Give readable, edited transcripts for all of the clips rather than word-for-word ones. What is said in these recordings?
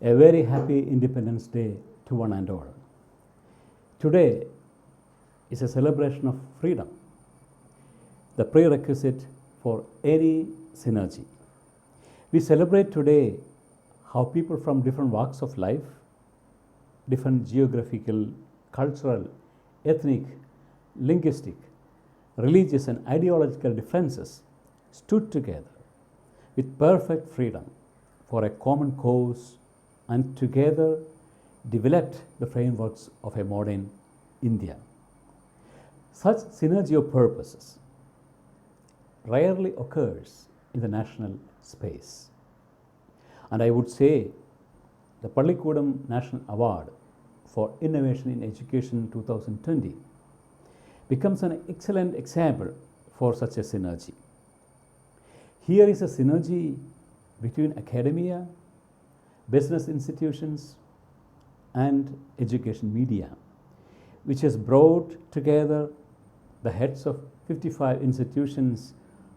A very happy Independence Day to one and all. Today is a celebration of freedom, the prerequisite for any synergy. We celebrate today how people from different walks of life, different geographical, cultural, ethnic, linguistic, religious, and ideological differences stood together with perfect freedom for a common cause and together developed the frameworks of a modern India. Such synergy of purposes rarely occurs in the national space. And I would say the Pallikkutam National Award for Innovation in Education 2020 becomes an excellent example for such a synergy. Here is a synergy between academia, business institutions, and education media, which has brought together the heads of 55 institutions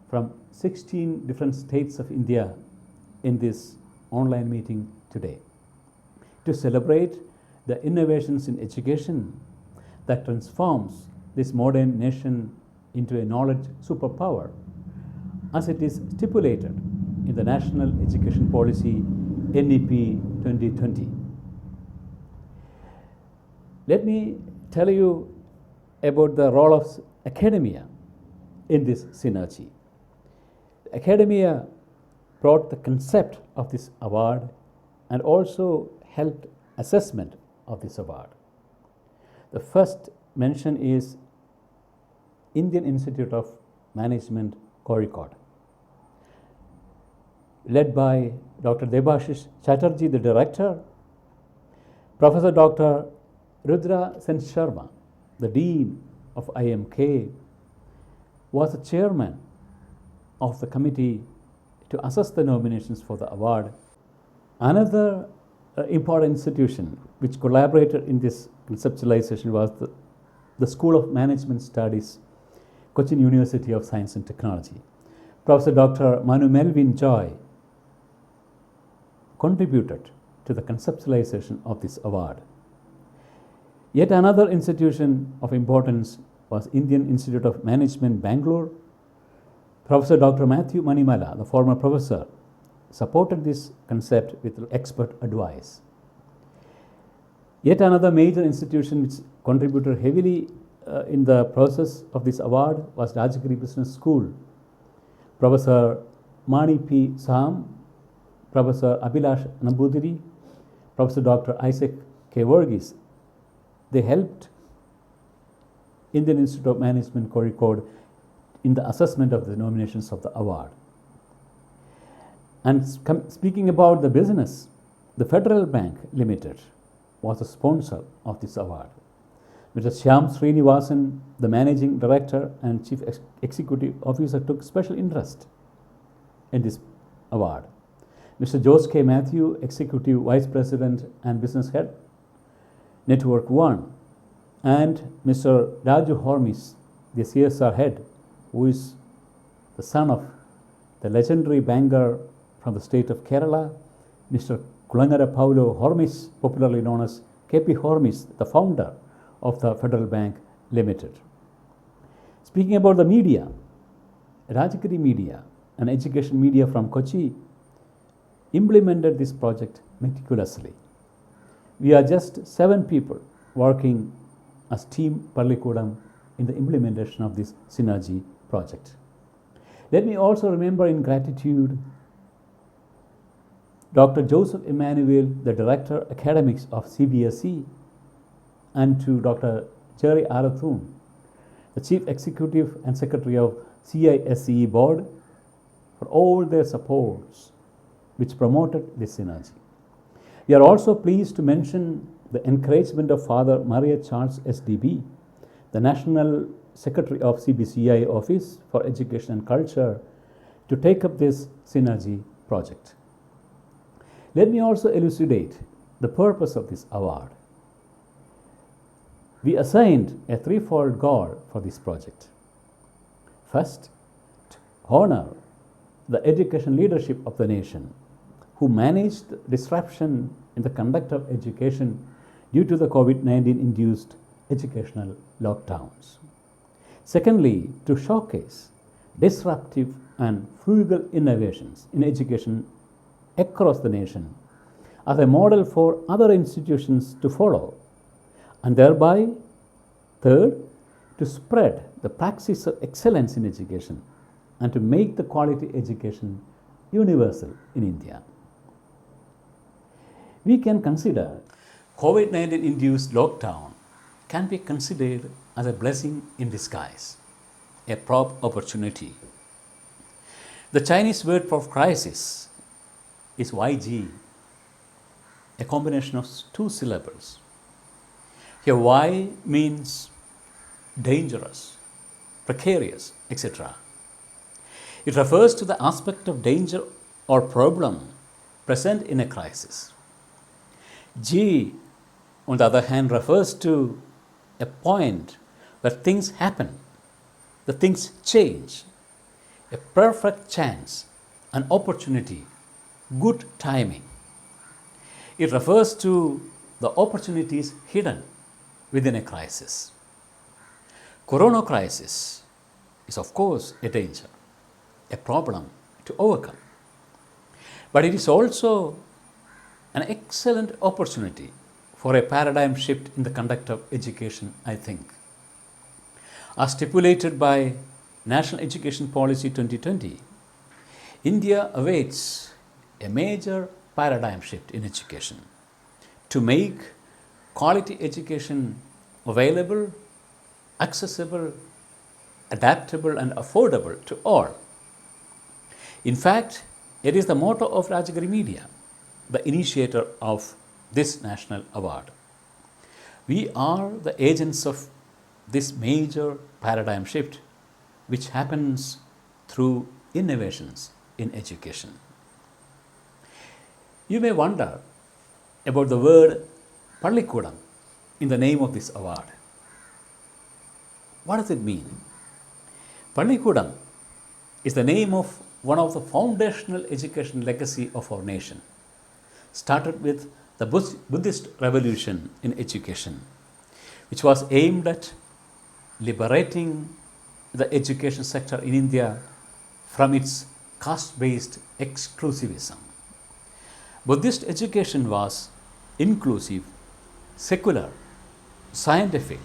from 16 different states of India in this online meeting today to celebrate the innovations in education that transforms this modern nation into a knowledge superpower, as it is stipulated in the National Education Policy NEP 2020. Let me tell you about the role of academia in this synergy. Academia brought the concept of this award and also helped assessment of this award. The first mention is Indian Institute of Management, Kozhikode, led by Dr. Debashish Chatterjee, the director, Professor Dr. Rudra Sen Sharma, the Dean of IMK, was the chairman of the committee to assess the nominations for the award. Another important institution which collaborated in this conceptualization was the School of Management Studies, Cochin University of Science and Technology. Professor Dr. Manu Melvin Joy contributed to the conceptualization of this award. Yet another institution of importance was Indian Institute of Management, Bangalore. Professor Dr. Matthew Manimala, the former professor, supported this concept with expert advice. Yet another major institution which contributed heavily in the process of this award was Rajagiri Business School. Professor Mani P. Sam, Professor Abhilash Nambudiri, Professor Dr. Isaac K. Varghese, they helped Indian Institute of Management, Kozhikode in the assessment of the nominations of the award. And speaking about the business, the Federal Bank Limited was the sponsor of this award. Mr. Shyam Srinivasan, the managing director and chief executive officer, took special interest in this award. Mr. Jose K. Matthew, executive vice president and business head, Network One, and Mr. Raju Hormis, the CSR head, who is the son of the legendary banker from the state of Kerala, Mr. Kulangara Paulo Hormis, popularly known as KP Hormis, the founder of the Federal Bank Limited. Speaking about the media, Rajagiri Media, an education media from Kochi, implemented this project meticulously. We are just 7 people working as Team Pallikkutam in the implementation of this synergy project. Let me also remember in gratitude Dr. Joseph Emmanuel, the Director Academics of CBSE, and to Dr. Jerry Arathun, the Chief Executive and Secretary of CISCE Board, for all their supports which promoted this synergy. We are also pleased to mention the encouragement of Father Maria Charles SDB, the National Secretary of CBCI Office for Education and Culture, to take up this synergy project. Let me also elucidate the purpose of this award. We assigned a threefold goal for this project. First, to honor the education leadership of the nation, who managed disruption in the conduct of education due to the COVID-19 induced educational lockdowns. Secondly, to showcase disruptive and frugal innovations in education across the nation as a model for other institutions to follow, and thereby, third, to spread the practice of excellence in education and to make the quality education universal in India. We can consider COVID-19 induced lockdown can be considered as a blessing in disguise, a prop opportunity. The Chinese word for crisis is YG, a combination of two syllables. Here Y means dangerous, precarious, etc. It refers to the aspect of danger or problem present in a crisis. G, on the other hand, refers to a point where things happen, the things change, a perfect chance, an opportunity, good timing. It refers to the opportunities hidden within a crisis. Corona crisis is of course a danger, a problem to overcome. But it is also an excellent opportunity for a paradigm shift in the conduct of education, I think. As stipulated by National Education Policy 2020, India awaits a major paradigm shift in education to make quality education available, accessible, adaptable and affordable to all. In fact, it is the motto of Rajagiri Media, the initiator of this national award. We are the agents of this major paradigm shift which happens through innovations in education. You may wonder about the word Pallikkutam in the name of this award. What does it mean? Pallikkutam is the name of one of the foundational education legacy of our nation, started with the Buddhist revolution in education, which was aimed at liberating the education sector in India from its caste-based exclusivism. Buddhist education was inclusive, secular, scientific,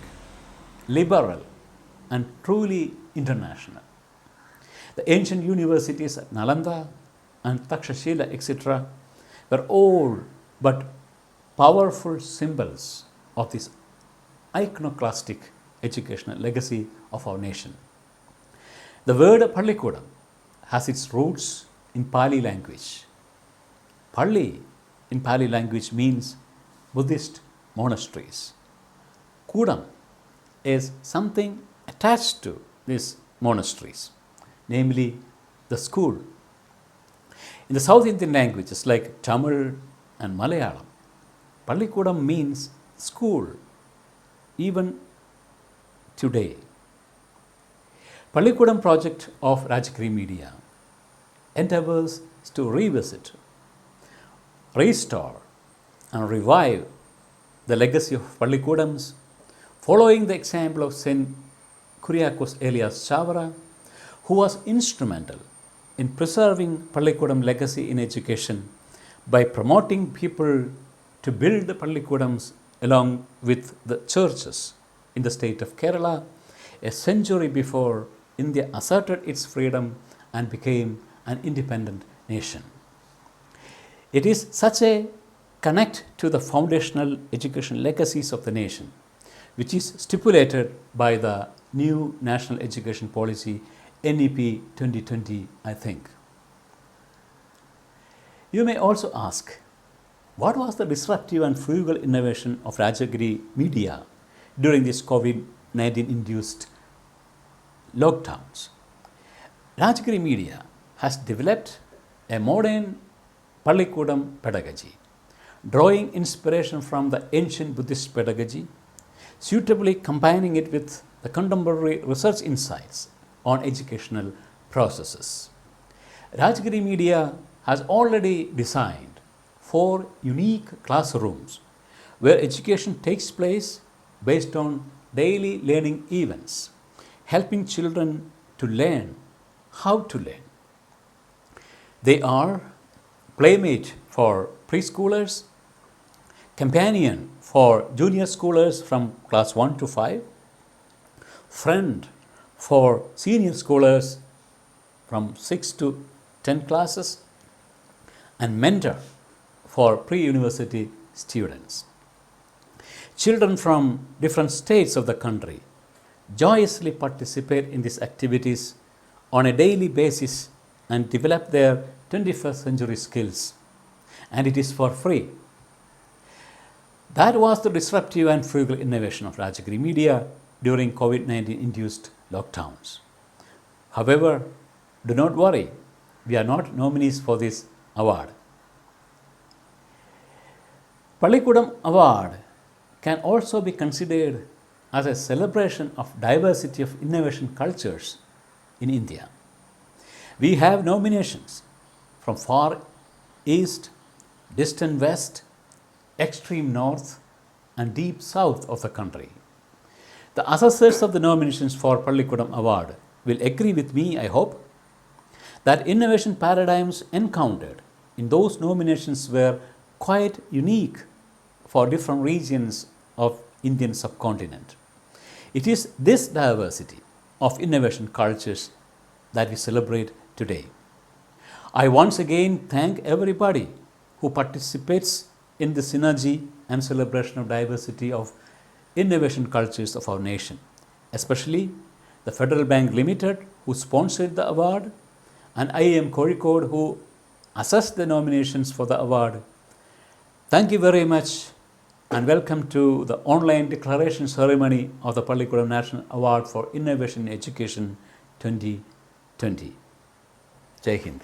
liberal, and truly international. The ancient universities at Nalanda and Takshashila, etc., were all but powerful symbols of this iconoclastic educational legacy of our nation. The word Pallikkutam has its roots in Pali language. Palli in Pali language means Buddhist monasteries. Kudam is something attached to these monasteries, namely the school. In the South Indian languages like Tamil and Malayalam, Pallikkutam means school, even today. Pallikkutam project of Rajagiri Media endeavors to revisit, restore and revive the legacy of Pallikutams following the example of St. Kuriakos Elias Chavara, who was instrumental in preserving Pallikkutam legacy in education by promoting people to build the Pallikutams along with the churches in the state of Kerala a century before India asserted its freedom and became an independent nation. It is such a connect to the foundational education legacies of the nation, which is stipulated by the new National Education Policy NEP 2020, I think. You may also ask, what was the disruptive and frugal innovation of Rajagiri Media during this COVID-19 induced lockdowns? Rajagiri Media has developed a modern Pallikkutam pedagogy, drawing inspiration from the ancient Buddhist pedagogy, suitably combining it with the contemporary research insights on educational processes. Rajagiri Media has already designed 4 unique classrooms where education takes place based on daily learning events, helping children to learn how to learn. They are playmate for preschoolers, companion for junior schoolers from class 1 to 5, friend for senior schoolers from 6 to 10 classes, and mentor for pre-university students. Children from different states of the country joyously participate in these activities on a daily basis and develop their 21st century skills, and it is for free. That was the disruptive and frugal innovation of Rajagiri Media during COVID-19 induced lockdowns. However, do not worry, we are not nominees for this award. Pallikkutam Award can also be considered as a celebration of diversity of innovation cultures in India. We have nominations from far east, distant west, extreme north, and deep south of the country. The assessors of the nominations for Pallikkutam Award will agree with me, I hope, that innovation paradigms encountered in those nominations were quite unique for different regions of Indian subcontinent. It is this diversity of innovation cultures that we celebrate today. I once again thank everybody who participates in the synergy and celebration of diversity of innovation cultures of our nation, especially the Federal Bank Limited who sponsored the award, and IIM Kozhikode who assessed the nominations for the award. Thank you very much and welcome to the online declaration ceremony of the Pallikkutam National Award for Innovation in Education 2020. Jai Hind.